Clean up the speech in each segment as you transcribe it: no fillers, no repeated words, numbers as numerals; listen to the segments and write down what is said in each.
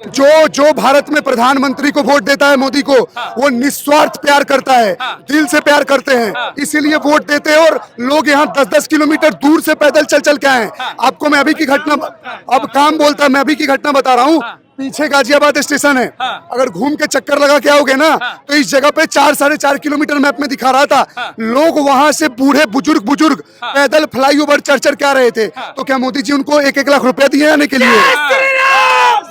जो जो भारत में प्रधानमंत्री को वोट देता है मोदी को, वो निस्वार्थ प्यार करता है, दिल से प्यार करते हैं, इसीलिए वोट देते हैं। और लोग यहाँ 10-10 किलोमीटर दूर से पैदल चल चल के आए। आपको मैं अभी की घटना, अब काम बोलता है, मैं अभी की घटना बता रहा हूँ। पीछे गाजियाबाद स्टेशन है, अगर घूम के चक्कर लगा के आओगे ना तो इस जगह पे 4-4.5 किलोमीटर मैप में दिखा रहा था। लोग वहां से बूढ़े बुजुर्ग पैदल फ्लाईओवर चढ़ के आ रहे थे। तो क्या मोदी जी उनको 1-1 लाख रुपए दिए आने के लिए?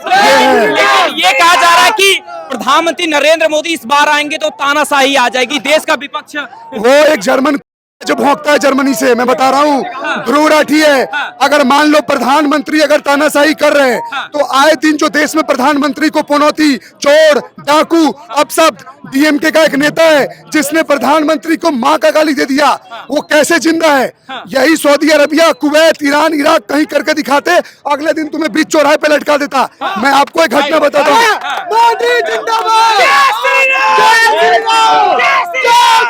लेकिन ये कहा जा रहा है कि प्रधानमंत्री नरेंद्र मोदी इस बार आएंगे तो तानाशाही आ जाएगी, देश का विपक्ष। वो एक जर्मन जो भौंकता है जर्मनी से, मैं बता रहा हूँ, ध्रुव राठी है। अगर मान लो प्रधानमंत्री अगर तानाशाही कर रहे हैं तो आए दिन जो देश में प्रधानमंत्री को पनौती, चोर, डाकू, अपशब्द, डीएमके का एक नेता है जिसने प्रधानमंत्री को माँ का गाली दे दिया, वो कैसे जिंदा है? यही Saudi Arabia, Kuwait, Iran, Iraq कहीं करके दिखाते, अगले दिन तुम्हें बीच चौराहे पे लटका देता। मैं आपको एक घटना बताता हूँ। मोदी जिंदाबाद।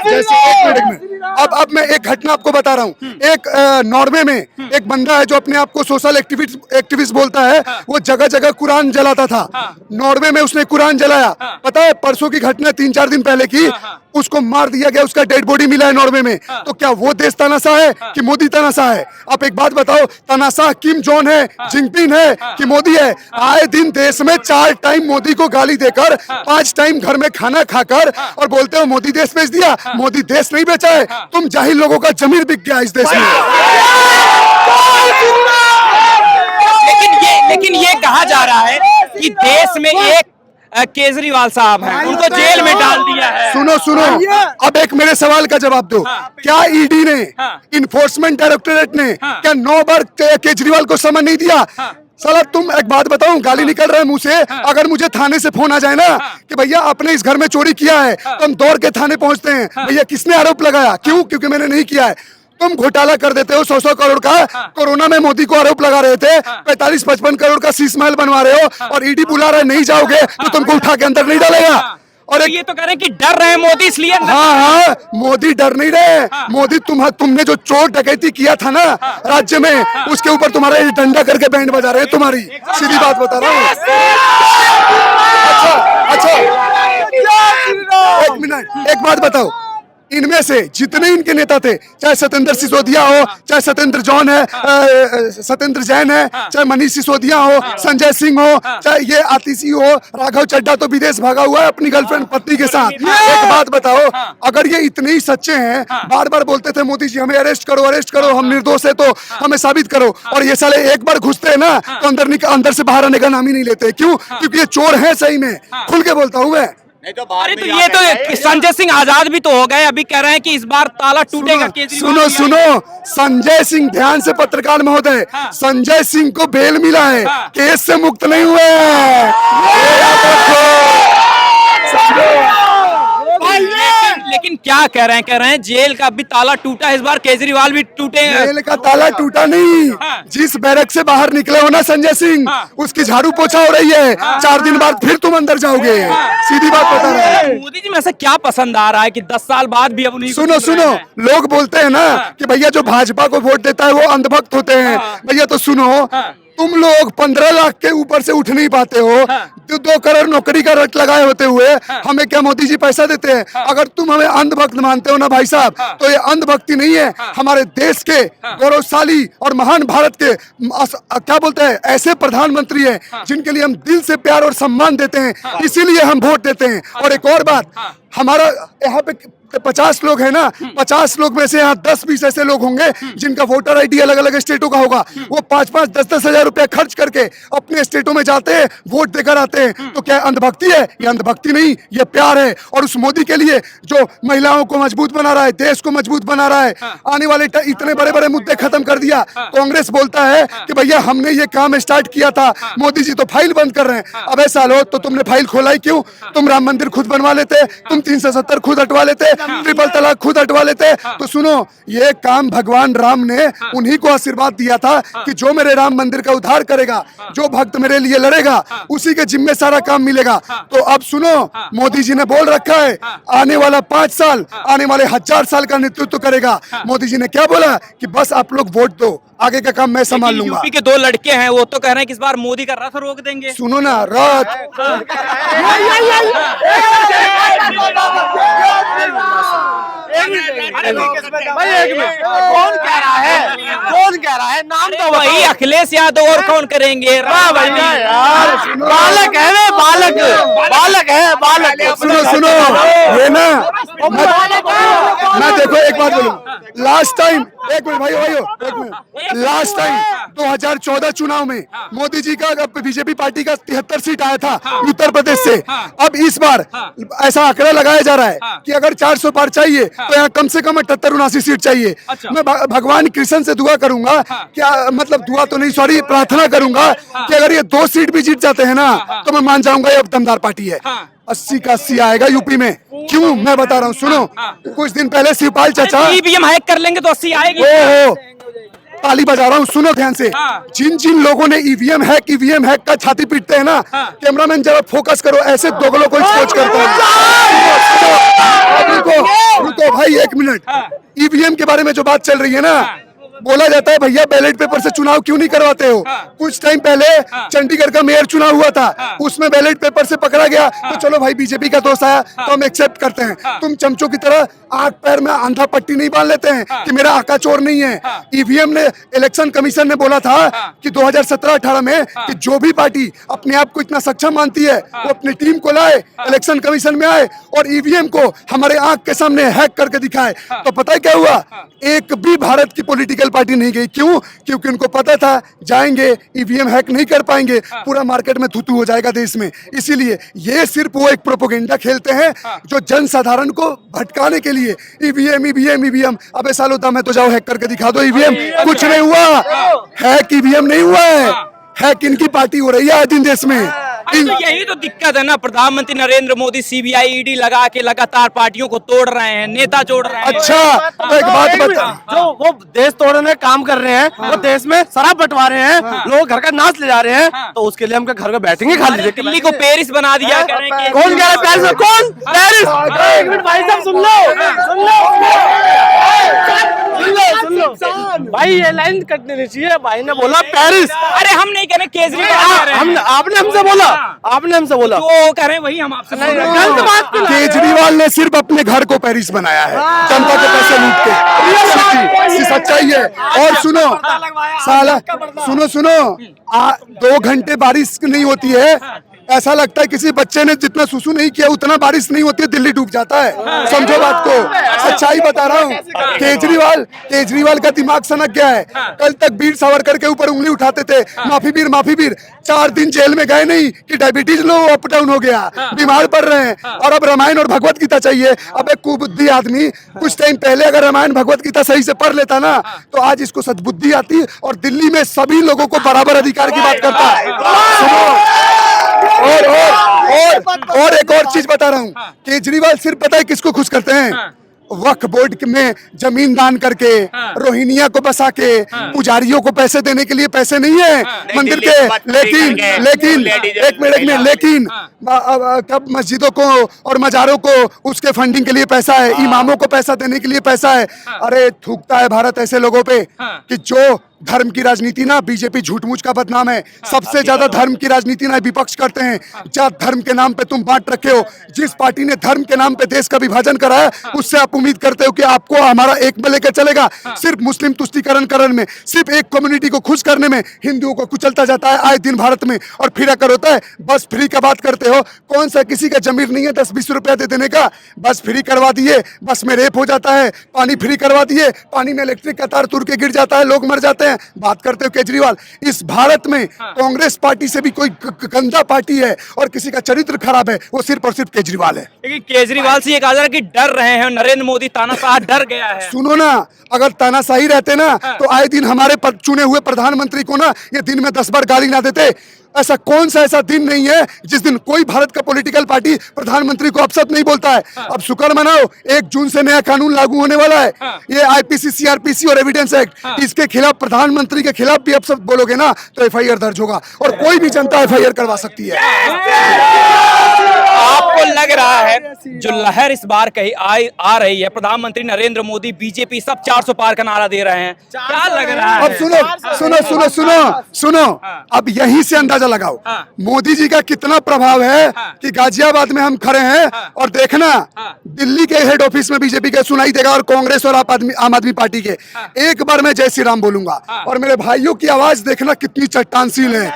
जैसे एक मिनट में अब मैं एक घटना आपको बता रहा हूँ। एक नॉर्वे में एक बंदा है जो अपने आप को सोशल एक्टिविस्ट बोलता है। वो जगह जगह कुरान जलाता था। नॉर्वे में उसने कुरान जलाया। पता है परसों की घटना 3-4 दिन पहले की, उसको मार दिया गया, उसका डेड बॉडी मिला है नॉर्वे में। तो क्या वो देश तानाशाह है कि मोदी तानाशाह है? आप एक बात बताओ, तानाशाह किम जोन है, जिनपिंग है कि मोदी है? आए दिन देश में 4 टाइम मोदी को गाली देकर, 5 टाइम घर में खाना खाकर और बोलते हो मोदी देश बेच दिया। मोदी देश नहीं बेचा है, तुम जाहिल लोगों का जमीर बिक गया इस देश में। लेकिन ये कहा जा रहा है कि देश में एक केजरीवाल साहब हैं, उनको जेल में डाल दिया है। सुनो, अब एक मेरे सवाल का जवाब दो। क्या ईडी ने, इन्फोर्समेंट डायरेक्टोरेट ने क्या 9 बार केजरीवाल को समन नहीं दिया? साला तुम एक बात बताऊं, गाली निकल रहा है मुंह से। अगर मुझे थाने से फोन आ जाए ना कि भैया आपने इस घर में चोरी किया है, तो हम दौड़ के थाने पहुंचते हैं। भैया किसने आरोप लगाया? क्यों? क्योंकि मैंने नहीं किया है। तुम घोटाला कर देते हो 100-100 करोड़ का। कोरोना में मोदी को आरोप लगा रहे थे, 45-55 करोड़ का शीश महल बनवा रहे हो, और ईडी बुला रहे, नहीं जाओगे तो तुमको उठा के अंदर नहीं डालेगा। और ये तो कह रहे हैं कि डर रहे हैं मोदी इसलिए। हाँ, मोदी डर नहीं रहे। मोदी तुमने जो चोर डकैती किया था ना राज्य में, उसके ऊपर तुम्हारा डंडा करके बैंड बजा रहे हैं। तुम्हारी सीधी बात बता रहा हूँ। अच्छा, एक मिनट, एक बात बताओ, इनमें से जितने इनके नेता थे, चाहे सत्येंद्र सिसोदिया हो, चाहे सत्येंद्र जैन है, चाहे मनीष सिसोदिया हो, संजय सिंह हो, चाहे ये आतिशी हो, राघव चड्ढा तो विदेश भागा हुआ है अपनी गर्लफ्रेंड पत्नी के साथ। एक बात बताओ, अगर ये इतने ही सच्चे हैं, बार बार बोलते थे मोदी जी हमें अरेस्ट करो, हम निर्दोष है तो हमें साबित करो, और ये साले एक बार घुसते हैं ना तो अंदर से बाहर आने का नाम ही नहीं लेते। क्यों? क्योंकि ये चोर है सही में। खुल के बोलता हूँ मैं। अरे तो ये तो संजय सिंह आजाद भी तो हो गए, अभी कह रहे हैं कि इस बार ताला टूटेगा। सुनो, संजय सिंह, ध्यान से पत्रकार महोदय, संजय सिंह को बेल मिला है, केस से मुक्त नहीं हुए हैं। लेकिन क्या कह रहे हैं जेल का भी ताला टूटा, इस बार केजरीवाल भी टूटेगा। जेल का ताला टूटा नहीं, जिस बैरक से बाहर निकले हो ना संजय सिंह, उसकी झाड़ू पोछा हो रही है। 4 दिन बाद फिर तुम अंदर जाओगे। सीधी बात बता रहा है। मोदी जी में ऐसा क्या पसंद आ रहा है कि 10 साल बाद भी अब उन्हीं को सुनो, लोग बोलते हैं ना कि भैया जो भाजपा को वोट देता है वो अंधभक्त होते हैं। भैया तो सुनो, तुम लोग 15 लाख के ऊपर से उठ नहीं पाते हो। 2 करोड़ नौकरी का रट लगाए होते हुए हमें क्या मोदी जी पैसा देते हैं? अगर तुम हमें अंधभक्त मानते हो ना भाई साहब, तो ये अंधभक्ति नहीं है। हमारे देश के गौरवशाली और महान भारत के क्या बोलते हैं, ऐसे प्रधानमंत्री हैं जिनके लिए हम दिल से प्यार और सम्मान देते हैं, इसीलिए हम वोट देते हैं। और एक और बात, हमारा यहाँ पे 50 लोग है ना, 50 लोग में से यहाँ 10-20 ऐसे लोग होंगे जिनका वोटर आईडी अलग अलग स्टेटों का होगा। वो 5-5, 10-10 हजार रुपया खर्च करके अपने स्टेटों में जाते हैं, वोट देकर आते हैं। तो क्या अंधभक्ति है? ये अंधभक्ति नहीं, ये प्यार है। और उस मोदी के लिए जो महिलाओं को मजबूत बना रहा है, देश को मजबूत बना रहा है, आने वाले इतने बड़े बड़े मुद्दे खत्म कर दिया। कांग्रेस बोलता है कि भैया हमने ये काम स्टार्ट किया था, मोदी जी तो फाइल बंद कर रहे हैं। अब ऐसा लो तो तुमने फाइल खोला ही क्यों? तुम राम मंदिर खुद बनवा लेते, तुम 370 खुद हटवा लेते, ट्रिपल तलाक खुद हटवा लेते। तो सुनो, ये काम भगवान राम ने उन्हीं को आशीर्वाद दिया था कि जो मेरे राम मंदिर का उद्धार करेगा, जो भक्त मेरे लिए लड़ेगा, उसी के जिम्मे सारा काम मिलेगा। तो अब सुनो, मोदी जी ने बोल रखा है आने वाला 5 साल, आने वाले 1000 साल का नेतृत्व करेगा। मोदी जी ने क्या बोला कि बस आप लोग वोट दो, आगे का काम मैं संभाल लूंगा। यूपी के 2 लड़के हैं, वो तो कह रहे हैं कि इस बार मोदी का रथ रोक देंगे। सुनो ना, रथ भाई एक मिनट, कौन कह रहा है, कौन कह रहा है, नाम तो वही अखिलेश यादव, और कौन करेंगे? वाह भैया यार, बालक है वे, बालक बालक है, बालक। सुनो सुनो, ये ना मैं देखो एक बात बोलूं, लास्ट टाइम, एक मिनट भाइयों एक मिनट, लास्ट टाइम 2014 चुनाव में मोदी जी का बीजेपी पार्टी का 73 सीट आया था उत्तर प्रदेश से। अब इस बार ऐसा आंकड़ा लगाया जा रहा है कि अगर 400 पार चाहिए तो यहाँ कम से कम 78-79 सीट चाहिए। मैं भगवान कृष्ण से दुआ करूंगा, क्या मतलब दुआ तो नहीं, सॉरी, प्रार्थना करूंगा कि अगर ये 2 सीट भी जीत जाते हैं ना तो मैं मान जाऊंगा ये दमदार पार्टी है। 80 का 80 आएगा यूपी में। क्यों मैं बता रहा हूँ, सुनो, कुछ दिन पहले शिवपाल चाचा ईवीएम हैक कर लेंगे तो 80 आएगी। ओहो, ताली बजा रहा हूँ, सुनो ध्यान से। जिन जिन लोगों ने ईवीएम हैक का छाती पीटते हैं ना, कैमरामैन जरा फोकस करो, ऐसे दोगलों को एक्सपोज करते हैं। रुको भाई 1 मिनट, ईवीएम के बारे में जो बात चल रही है ना, बोला जाता है भैया बैलेट पेपर से चुनाव क्यों नहीं करवाते हो। कुछ टाइम पहले चंडीगढ़ का मेयर चुनाव हुआ था, उसमें बैलेट पेपर से पकड़ा गया, तो चलो भाई बीजेपी का दोस्त आया तो हम एक्सेप्ट करते हैं। तुम चमचों की तरह आंख पैर में आंधा पट्टी नहीं बांध लेते हैं कि मेरा आका चोर नहीं है। ईवीएम ने, इलेक्शन कमीशन ने बोला था कि 2017-18 में कि जो भी पार्टी अपने आप को इतना सक्षम मानती है वो अपनी टीम को लाए, इलेक्शन कमीशन में आए और ईवीएम को हमारे आंख के सामने हैक करके दिखाए। तो पता है क्या हुआ, एक भी भारत की पॉलिटिकल पार्टी नहीं गई। क्यों? क्योंकि उनको पता था जाएंगे ईवीएम हैक नहीं कर पाएंगे, पूरा मार्केट में थूथू हो जाएगा देश में। इसीलिए ये सिर्फ वो एक प्रोपोगेंडा खेलते हैं जो जनसाधारण को भटकाने के लिए ईवीएम। अबे सालो दम है तो जाओ हैक करके दिखा दो ईवीएम। कुछ नहीं हुआ, हैक ईवीएम नहीं हुआ है कि इनकी पार्टी हो रही है आज दिन देश में। तो यही तो दिक्कत है ना, प्रधानमंत्री नरेंद्र मोदी सीबीआई ईडी लगा के लगातार पार्टियों को तोड़ रहे हैं, नेता जोड़ रहे हैं। अच्छा तो एक बात बता, जो वो देश तोड़ने का काम कर रहे हैं, वो देश में शराब बंटवा रहे हैं, लोग घर का नाच ले जा रहे हैं, तो उसके लिए हम घर में बैठेंगे खाली। दिल्ली को पेरिस बना दिया करेंगे। कौन कह रहा है पेरिस? कौन पेरिस? एक मिनट भाई साहब, सुन लो भाई, ये लाइन कटने नहीं चाहिए। भाई ने बोला पेरिस। अरे हम नहीं कह रहे, केजरीवाल आपने हमसे बोला, जो कह रहे हैं वही हम आपसे बोल रहे हैं। गलत बात क्यों? केजरीवाल ने सिर्फ अपने घर को पेरिस बनाया है, जनता के पैसे लूट के। सच्चाई है। और सुनो साला, सुनो 2 घंटे बारिश नहीं होती है, ऐसा लगता है किसी बच्चे ने जितना सुसु नहीं किया उतना बारिश नहीं होती है, दिल्ली डूब जाता है। समझो बात को, सच्चाई बता रहा हूँ। केजरीवाल का दिमाग सनक गया है। कल तक वीर सावरकर के ऊपर उंगली उठाते थे, माफी वीर। 4 दिन जेल में गए नहीं कि डायबिटीज लो अप डाउन हो गया, बीमार पड़ रहे हैं और अब रामायण और भगवत गीता चाहिए। अब एक कुबुद्धि आदमी कुछ टाइम पहले अगर रामायण भगवत गीता सही से पढ़ लेता ना तो आज इसको सद्बुद्धि आती और दिल्ली में सभी लोगों को बराबर अधिकार की बात करता है। और एक और चीज बता रहा हूँ, केजरीवाल सिर्फ पता है किसको खुश करते हैं? वक्फ बोर्ड में जमीन दान करके, रोहिंग्या को बसा के, पुजारियों को पैसे देने के लिए पैसे नहीं है मंदिर के। लेकिन कब मस्जिदों को और मजारों को उसके फंडिंग के लिए पैसा है, इमामों को पैसा देने के लिए पैसा है। अरे थूकता है भारत ऐसे लोगों पे कि जो धर्म की राजनीति ना, बीजेपी झूठ-मूठ का बदनाम है। सबसे ज्यादा धर्म की राजनीति ना विपक्ष करते हैं। जात धर्म के नाम पे तुम बांट रखे हो। जिस पार्टी ने धर्म के नाम पे देश का विभाजन करा है, उससे आप उम्मीद करते हो कि आपको हमारा एक में लेकर चलेगा। सिर्फ मुस्लिम तुष्टीकरण करने में, सिर्फ एक कम्युनिटी को खुश करने में हिंदुओं को कुचलता जाता है आए दिन भारत में। और फिर अगर होता है बस फ्री का बात करते हो, कौन सा किसी का जमीर नहीं है 10-20 रुपया दे देने का? बस फ्री करवा दिए, बस में रेप हो जाता है। पानी फ्री करवा दिए, पानी में इलेक्ट्रिक का तार तुर के गिर जाता है, लोग मर जाते हैं। रहे हैं, बात करते हो केजरीवाल। इस भारत में कांग्रेस पार्टी से भी कोई गंदा पार्टी है और किसी का चरित्र खराब है, वो सिर्फ और सिर्फ केजरीवाल है। लेकिन केजरीवाल से ये कहा जा रहा है कि डर रहे हैं, नरेंद्र मोदी तानाशाह डर गया है। सुनो ना, अगर तानाशाही रहते ना तो आए दिन हमारे चुने हुए प्रधानमंत्री को ना ये दिन में 10 बार गाली ना देते। ऐसा कौन सा ऐसा दिन नहीं है जिस दिन कोई भारत का पॉलिटिकल पार्टी प्रधानमंत्री को अपशब्द नहीं बोलता है। अब शुक्र मनाओ 1 जून से नया कानून लागू होने वाला है, ये आईपीसी, सीआरपीसी और एविडेंस एक्ट। इसके खिलाफ, प्रधानमंत्री के खिलाफ भी अपशब्द बोलोगे ना तो एफआईआर दर्ज होगा और कोई भी जनता एफआईआर करवा सकती है। आपको लग रहा है जो लहर इस बार कहीं आ रही है, प्रधानमंत्री नरेंद्र मोदी, बीजेपी सब 400 पार का नारा दे रहे हैं, क्या लग रहा है? अब सुनो, अब यहीं से अंदाजा लगाओ मोदी जी का कितना प्रभाव है कि गाजियाबाद में हम खड़े हैं और देखना दिल्ली के हेड ऑफिस में बीजेपी के सुनाई देगा और कांग्रेस और आम आदमी पार्टी के। एक बार मैं जय श्री राम बोलूंगा और मेरे भाइयों की आवाज देखना कितनी चट्टानशील है।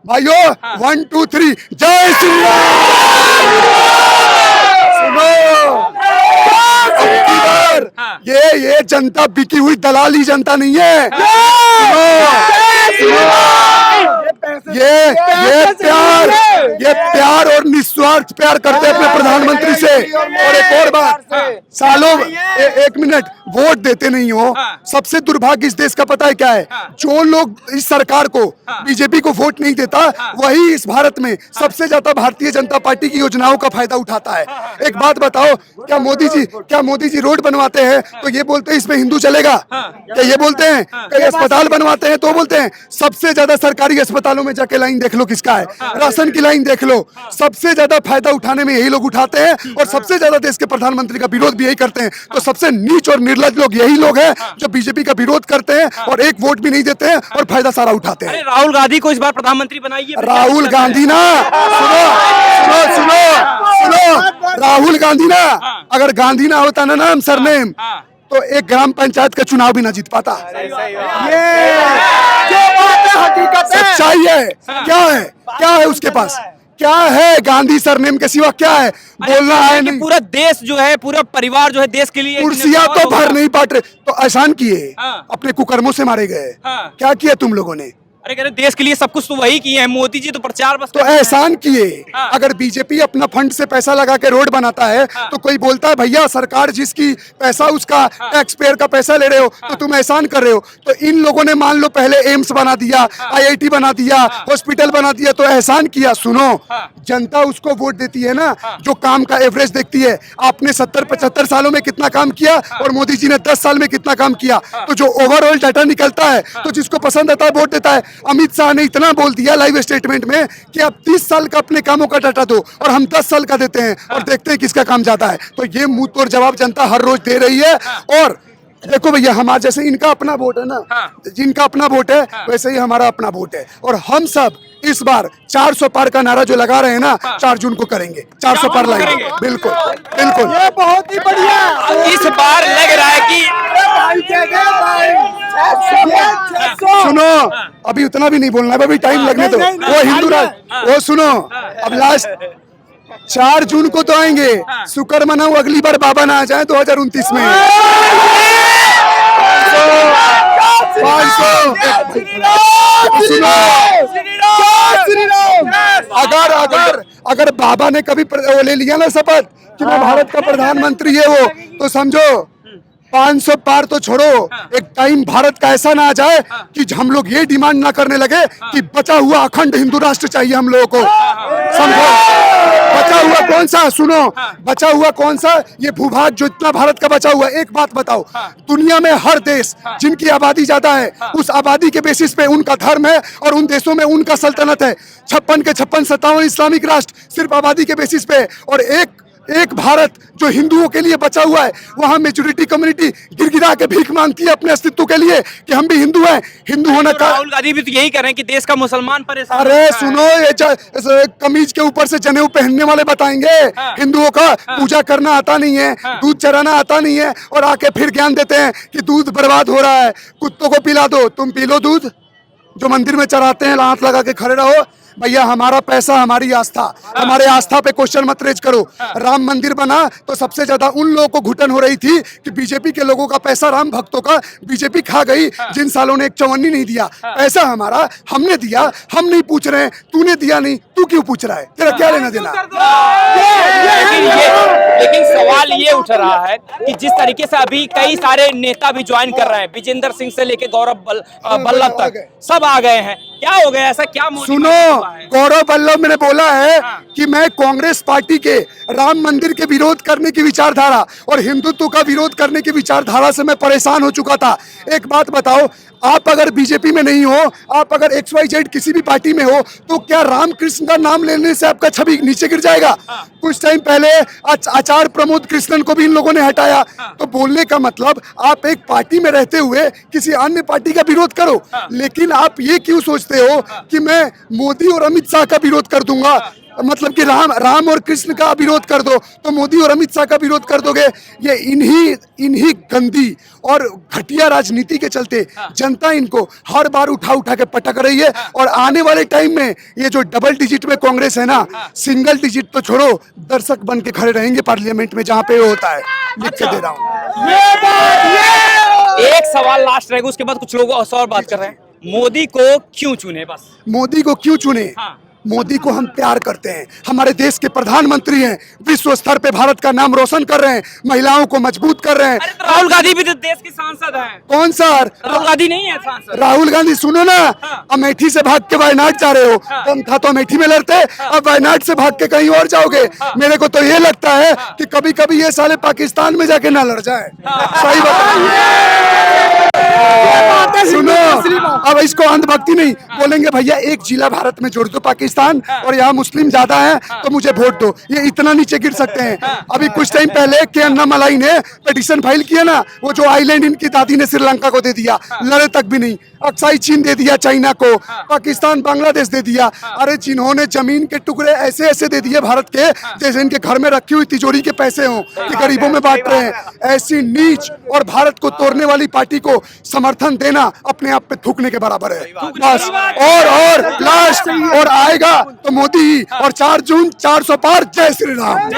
भाइयों 1 2 3 जय श्री राम। सुनो, अब की बार ये जनता बिकी हुई दलाली जनता नहीं है। ये प्यार और निस्वार्थ प्यार करते हैं अपने प्रधानमंत्री से। और एक और बात, सालों 1 मिनट वोट देते नहीं हो। सबसे दुर्भाग्य इस देश का पता है क्या है? जो लोग इस सरकार को, बीजेपी को वोट नहीं देता, वही इस भारत में सबसे ज्यादा भारतीय जनता पार्टी की योजनाओं का फायदा उठाता है। एक बात बताओ, क्या मोदी जी रोड बनवाते हैं तो ये बोलते हैं इसमें हिंदू चलेगा? क्या ये बोलते हैं? कई अस्पताल बनवाते हैं तो बोलते हैं? सबसे ज्यादा सरकारी अस्पतालों में जाके लाइन देख लो किसका है, राशन की लाइन देख लो। सबसे ज्यादा फायदा उठाने में यही लोग उठाते हैं और सबसे ज्यादा देश के प्रधानमंत्री का विरोध भी यही करते हैं। तो सबसे नीच और निर्लज लोग यही लोग हैं जो बीजेपी का विरोध करते हैं और एक वोट भी नहीं देते हैं और फायदा सारा उठाते हैं। राहुल गांधी को इस बार प्रधानमंत्री बनाइए। राहुल गांधी ना, सुनो, राहुल गांधी ना, अगर गांधी ना होता ना नाम सरनेम तो एक ग्राम पंचायत का चुनाव भी ना जीत पाता। ये जो बात है हकीकत है, सच्चाई है। क्या है उसके पास? क्या है गांधी सरनेम के सिवा? क्या है? बोलना है नहीं। पूरा देश जो है, पूरा परिवार जो है देश के लिए कुर्सियां तो भर नहीं पाट रहे तो एहसान किए, अपने कुकर्मों से मारे गए। क्या किया तुम लोगों ने? अरे कह रहे देश के लिए सब कुछ तो वही किए हैं, मोदी जी तो प्रचार बस तो एहसान किए। अगर बीजेपी अपना फंड से पैसा लगा के रोड बनाता है तो कोई बोलता है भैया सरकार जिसकी पैसा, उसका टैक्स पेयर का पैसा ले रहे हो तो तुम एहसान कर रहे हो। तो इन लोगों ने मान लो पहले एम्स बना दिया, आईआईटी बना दिया, हॉस्पिटल बना दिया, तो एहसान किया। सुनो, जनता उसको वोट देती है ना जो काम का एवरेज देखती है। आपने 70-75 सालों में कितना काम किया और मोदी जी ने 10 साल में कितना काम किया, तो जो ओवरऑल डाटा निकलता है तो जिसको पसंद आता है वोट देता है। अमित शाह ने इतना बोल दिया लाइव स्टेटमेंट में कि आप 30 साल का अपने कामों का डाटा दो और हम 10 साल का देते हैं और देखते हैं किसका काम जाता है। तो ये मुंह तोड़ जवाब जनता हर रोज दे रही है। और देखो भैया, हमारा जैसे इनका अपना वोट है ना, जिनका अपना वोट है वैसे ही हमारा अपना वोट है। और हम सब इस बार 400 पार का नारा जो लगा रहे हैं ना, 4 जून को करेंगे, 400 पार लाएंगे। बिल्कुल बिल्कुल, ये बहुत ही बढ़िया। इस बार लग रहा है कि सुनो, अभी उतना भी नहीं बोलना है, अभी टाइम लगने दो। वो हिंदू राज, वो सुनो, अब लास्ट 4 जून को तो आएंगे। शुक्र मनाओ अगली बार बाबा ना आ जाए 2029 में। 500 अगर बाबा ने कभी वो ले लिया ना शपथ कि मैं भारत का प्रधानमंत्री है वो, तो समझो 500 पार तो छोड़ो, एक टाइम भारत का ऐसा ना आ जाए कि हम लोग ये डिमांड ना करने लगे कि बचा हुआ अखंड हिंदू राष्ट्र चाहिए हम लोगों को। समझो, बचा हुआ कौन सा? सुनो, बचा हुआ कौन सा? ये भूभाग जो इतना भारत का बचा हुआ। एक बात बताओ, दुनिया में हर देश जिनकी आबादी ज्यादा है उस आबादी के बेसिस पे उनका धर्म है और उन देशों में उनका सल्तनत है। 56 के 57 इस्लामिक राष्ट्र सिर्फ आबादी के बेसिस पे, और एक भारत जो हिंदुओं के लिए बचा हुआ है, वहां मेजोरिटी कम्युनिटी गिड़गिड़ा के भीख मांगती है अपने अस्तित्व के लिए कि हम भी हिंदू हैं। हिंदू होने का राहुल गांधी भी तो यही कर रहे हैं कि देश का मुसलमान परेशान। अरे सुनो, ये कमीज के ऊपर से जनेऊ पहनने वाले बताएंगे हिंदुओं का पूजा करना आता नहीं है, दूध चराना आता नहीं है, और आके फिर ज्ञान देते हैं कि दूध बर्बाद हो रहा है, कुत्तों को पिला दो, तुम पी लो दूध। जो मंदिर में चराते हैं हाथ लगा के खड़े रहो। भैया हमारा पैसा हमारी आस्था, हमारे आस्था पे क्वेश्चन मत रेज करो। राम मंदिर बना तो सबसे ज्यादा उन लोगों को घुटन हो रही थी कि बीजेपी के लोगों का पैसा, राम भक्तों का बीजेपी खा गई, जिन सालों ने एक चवन्नी नहीं दिया। पैसा हमारा, हमने दिया, हम नहीं पूछ रहे हैं, तूने दिया नहीं, तू क्यों पूछ रहा है, तेरा क्या लेना देना। लेकिन सवाल ये उठ रहा है कि जिस तरीके से अभी कई सारे नेता भी ज्वाइन कर रहे हैं, विजेंद्र सिंह से लेके गौरव वल्लभ तक सब आ गए हैं, क्या हो गया, ऐसा क्या मोदी सुनो, में हुआ है? गौरव वल्लभ मैंने बोला है कि मैं कांग्रेस पार्टी के राम मंदिर के विरोध करने की विचारधारा और हिंदुत्व का विरोध करने की विचारधारा से मैं परेशान हो चुका था। एक बात बताओ, आप अगर बीजेपी में नहीं हो, आप अगर XYZ किसी भी पार्टी में हो, तो क्या रामकृष्ण का नाम लेने से आपका छवि नीचे गिर जाएगा? कुछ टाइम पहले आचार्य प्रमोद कृष्णन को भी इन लोगों ने हटाया। तो बोलने का मतलब, आप एक पार्टी में रहते हुए किसी अन्य पार्टी का विरोध करो, लेकिन आप ये क्यों सोचते हो कि मैं मोदी और अमित शाह का विरोध कर दूंगा, मतलब कि राम और कृष्ण का विरोध कर दो तो मोदी और अमित शाह का विरोध कर दोगे। ये इन्हीं गंदी और घटिया राजनीति के चलते जनता इनको हर बार उठा के पटक रही है। और आने वाले टाइम में ये जो डबल डिजिट में कांग्रेस है ना, सिंगल डिजिट तो छोड़ो, दर्शक बन के खड़े रहेंगे पार्लियामेंट में जहां पे ये होता है। लिख के दे रहा हूं। एक सवाल लास्ट रहेगा, उसके बाद कुछ लोग और बात कर रहे हैं। मोदी को क्यों चुने? बस मोदी को क्यों चुने? मोदी को हम प्यार करते हैं, हमारे देश के प्रधानमंत्री हैं, विश्व स्तर पे भारत का नाम रोशन कर रहे हैं, महिलाओं को मजबूत कर रहे हैं। अरे तो राहुल गांधी भी तो देश के सांसद हैं। कौन सा? राहुल गांधी नहीं है सांसद? राहुल गांधी, सुनो ना, अमेठी से भाग के वायनाड जा रहे हो, कम था तो अमेठी में लड़ते, अब वायनाड से भाग के कहीं और जाओगे। मेरे को तो ये लगता है कि कभी कभी ये साले पाकिस्तान में जाके ना लड़ जाए। सही बात। सुनो, अब इसको अंधभक्ति नहीं बोलेंगे, भैया एक जिला भारत में जोड़ दो पाकिस्तान और यहाँ मुस्लिम ज्यादा हैं तो मुझे वोट दो, ये इतना नीचे गिर सकते हैं। अभी कुछ टाइम पहले के अन्नामलाई ने पिटीशन फाइल किया ना, वो जो आइलैंड इनकी दादी ने श्रीलंका को दे दिया, लड़े तक भी नहीं। अक्साई चीन दे दिया चाइना को, पाकिस्तान बांग्लादेश दे दिया। अरे जिन्होंने जमीन के टुकड़े ऐसे ऐसे दे दिए भारत के, जैसे इनके घर में रखी हुई तिजोरी के पैसे हों कि गरीबों में बांट रहे हैं। ऐसी नीच और भारत को तोड़ने वाली पार्टी को समर्थन देना अपने आप पे थूकने के बराबर है। बस और लास्ट और आएगा तो मोदी ही। और 4 जून 400 पार। जय श्री राम।